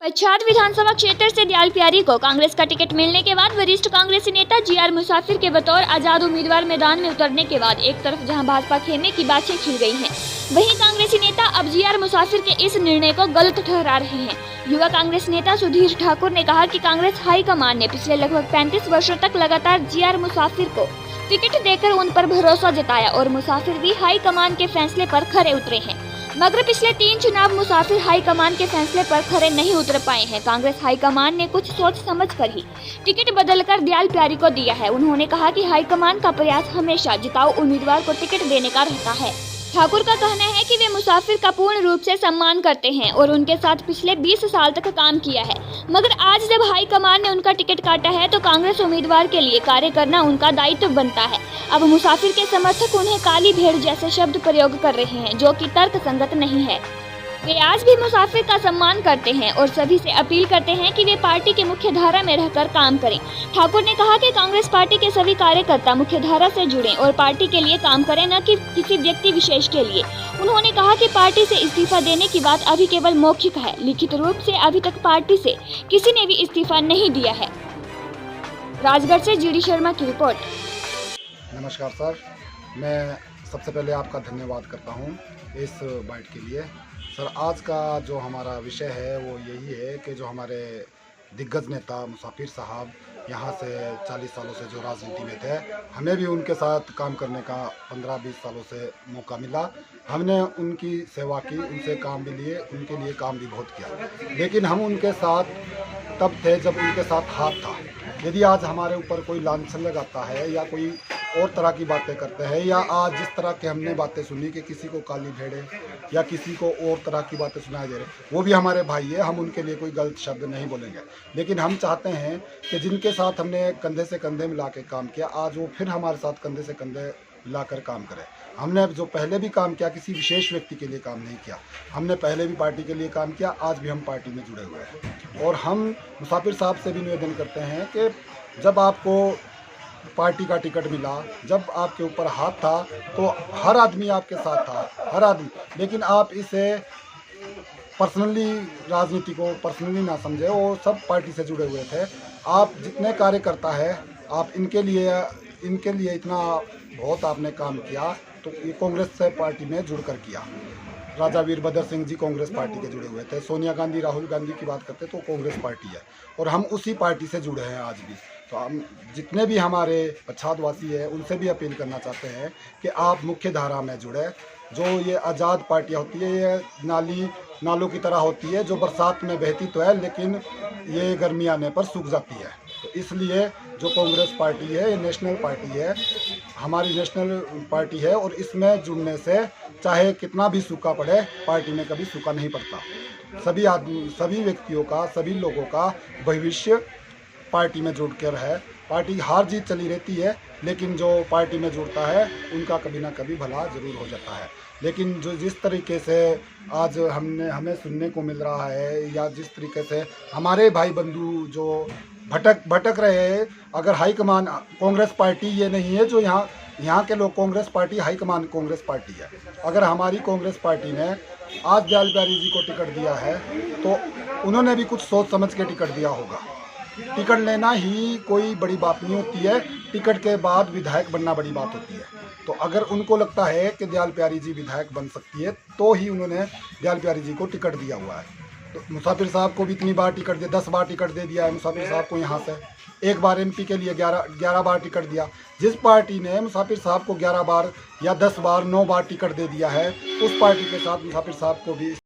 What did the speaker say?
पच्छाद विधानसभा क्षेत्र से दयाल प्यारी को कांग्रेस का टिकट मिलने के बाद वरिष्ठ कांग्रेसी नेता जीआर मुसाफिर के बतौर आजाद उम्मीदवार मैदान में उतरने के बाद एक तरफ जहां भाजपा खेमे की बातें खिल गई हैं, वहीं कांग्रेसी नेता अब जीआर मुसाफिर के इस निर्णय को गलत ठहरा रहे हैं। युवा कांग्रेस नेता सुधीर ठाकुर ने कहा कि कांग्रेस हाईकमान ने पिछले लगभग 35 वर्षों तक लगातार जीआर मुसाफिर को टिकट देकर उन पर भरोसा जताया और मुसाफिर भी हाईकमान के फैसले पर खरे उतरे हैं, मगर पिछले 3 चुनाव मुसाफिर हाईकमान के फैसले पर खरे नहीं उतर पाए हैं। कांग्रेस हाईकमान ने कुछ सोच समझकर ही टिकट बदलकर दयाल प्यारी को दिया है। उन्होंने कहा कि हाईकमान का प्रयास हमेशा जिताऊ उम्मीदवार को टिकट देने का रहता है। ठाकुर का कहना है कि वे मुसाफिर का पूर्ण रूप से सम्मान करते हैं और उनके साथ पिछले 20 साल तक काम किया है, मगर आज जब हाईकमान ने उनका टिकट काटा है तो कांग्रेस उम्मीदवार के लिए कार्य करना उनका दायित्व बनता है। अब मुसाफिर के समर्थक उन्हें काली भेड़ जैसे शब्द प्रयोग कर रहे हैं, जो कि तर्क संगत नहीं है। वे आज भी मुसाफिर का सम्मान करते हैं और सभी से अपील करते हैं कि वे पार्टी के मुख्य धारा में रहकर काम करें। ठाकुर ने कहा कि कांग्रेस पार्टी के सभी कार्यकर्ता मुख्य धारा से जुड़ें और पार्टी के लिए काम करें, न कि किसी व्यक्ति विशेष के लिए। उन्होंने कहा कि पार्टी से इस्तीफा देने की बात अभी केवल मौखिक है, लिखित रूप से अभी तक पार्टी से किसी ने भी इस्तीफा नहीं दिया है। राजगढ़ से जीडी शर्मा की रिपोर्ट। नमस्कार सर, मैं सबसे पहले आपका धन्यवाद करता हूं इस बाइट के लिए। सर, आज का जो हमारा विषय है वो यही है कि जो हमारे दिग्गज नेता मुसाफिर साहब यहाँ से 40 सालों से जो राजनीति में थे, हमें भी उनके साथ काम करने का 15-20 सालों से मौका मिला। हमने उनकी सेवा की, उनसे काम भी लिए, उनके लिए काम भी बहुत किया, लेकिन हम उनके साथ तब थे जब उनके साथ हाथ था। यदि आज हमारे ऊपर कोई लांछन लगाता है या कोई और तरह की बातें करते हैं, या आज जिस तरह की हमने बातें सुनी कि किसी को काली भेड़े या किसी को और तरह की बातें सुनाई दे रहे, वो भी हमारे भाई है, हम उनके लिए कोई गलत शब्द नहीं बोलेंगे। लेकिन हम चाहते हैं कि जिनके साथ हमने कंधे से कंधे मिला के काम किया, आज वो फिर हमारे साथ कंधे से कंधे मिलाकर काम करें। हमने जो पहले भी काम किया, किसी विशेष व्यक्ति के लिए काम नहीं किया, हमने पहले भी पार्टी के लिए काम किया, आज भी हम पार्टी में जुड़े हुए हैं। और हम मुसाफिर साहब से भी निवेदन करते हैं कि जब आपको पार्टी का टिकट मिला, जब आपके ऊपर हाथ था, तो हर आदमी आपके साथ था, हर आदमी। लेकिन आप इसे पर्सनली, राजनीति को पर्सनली ना समझे, वो सब पार्टी से जुड़े हुए थे। आप जितने कार्य करता है, आप इनके लिए इतना बहुत आपने काम किया, तो ये कांग्रेस से पार्टी में जुड़कर किया। राजा वीरभद्र सिंह जी कांग्रेस पार्टी के जुड़े हुए थे, सोनिया गांधी, राहुल गांधी की बात करते तो कांग्रेस पार्टी है, और हम उसी पार्टी से जुड़े हैं आज भी। तो हम जितने भी हमारे पच्छादवासी हैं उनसे भी अपील करना चाहते हैं कि आप मुख्य धारा में जुड़े। जो ये आज़ाद पार्टियाँ होती है, ये नालों की तरह होती है, जो बरसात में बहती तो है लेकिन ये गर्मी आने पर सूख जाती है। तो इसलिए जो कांग्रेस पार्टी है, ये नेशनल पार्टी है, हमारी नेशनल पार्टी है, और इसमें जुड़ने से चाहे कितना भी सूखा पड़े, पार्टी में कभी सूखा नहीं पड़ता। सभी आदमी, सभी व्यक्तियों का, सभी लोगों का भविष्य पार्टी में जुड़कर है। पार्टी हार जीत चली रहती है, लेकिन जो पार्टी में जुड़ता है उनका कभी ना कभी भला जरूर हो जाता है। लेकिन जो जिस तरीके से आज हमें सुनने को मिल रहा है, या जिस तरीके से हमारे भाई बंधु जो भटक रहे हैं, अगर हाईकमान कांग्रेस पार्टी ये नहीं है जो यहाँ के लोग, Congress party high command Congress party है। अगर हमारी कांग्रेस पार्टी ने आज दयाल प्यारी जी को टिकट दिया है तो उन्होंने भी कुछ सोच समझ के टिकट दिया होगा। टिकट लेना ही कोई बड़ी बात नहीं होती है, टिकट के बाद विधायक बनना बड़ी बात होती है। तो अगर उनको लगता है कि दयाल प्यारी जी विधायक बन सकती है, तो ही उन्होंने दयाल प्यारी जी को टिकट दिया हुआ है। तो मुसाफिर साहब को भी इतनी बार टिकट दिया, 10 बार टिकट दे दिया है मुसाफिर साहब को। यहाँ से एक बार MP के लिए 11 बार टिकट दिया। जिस पार्टी ने मुसाफिर साहब को 11 बार या 10 बार 9 बार टिकट दे दिया है, उस पार्टी के साथ मुसाफिर साहब को भी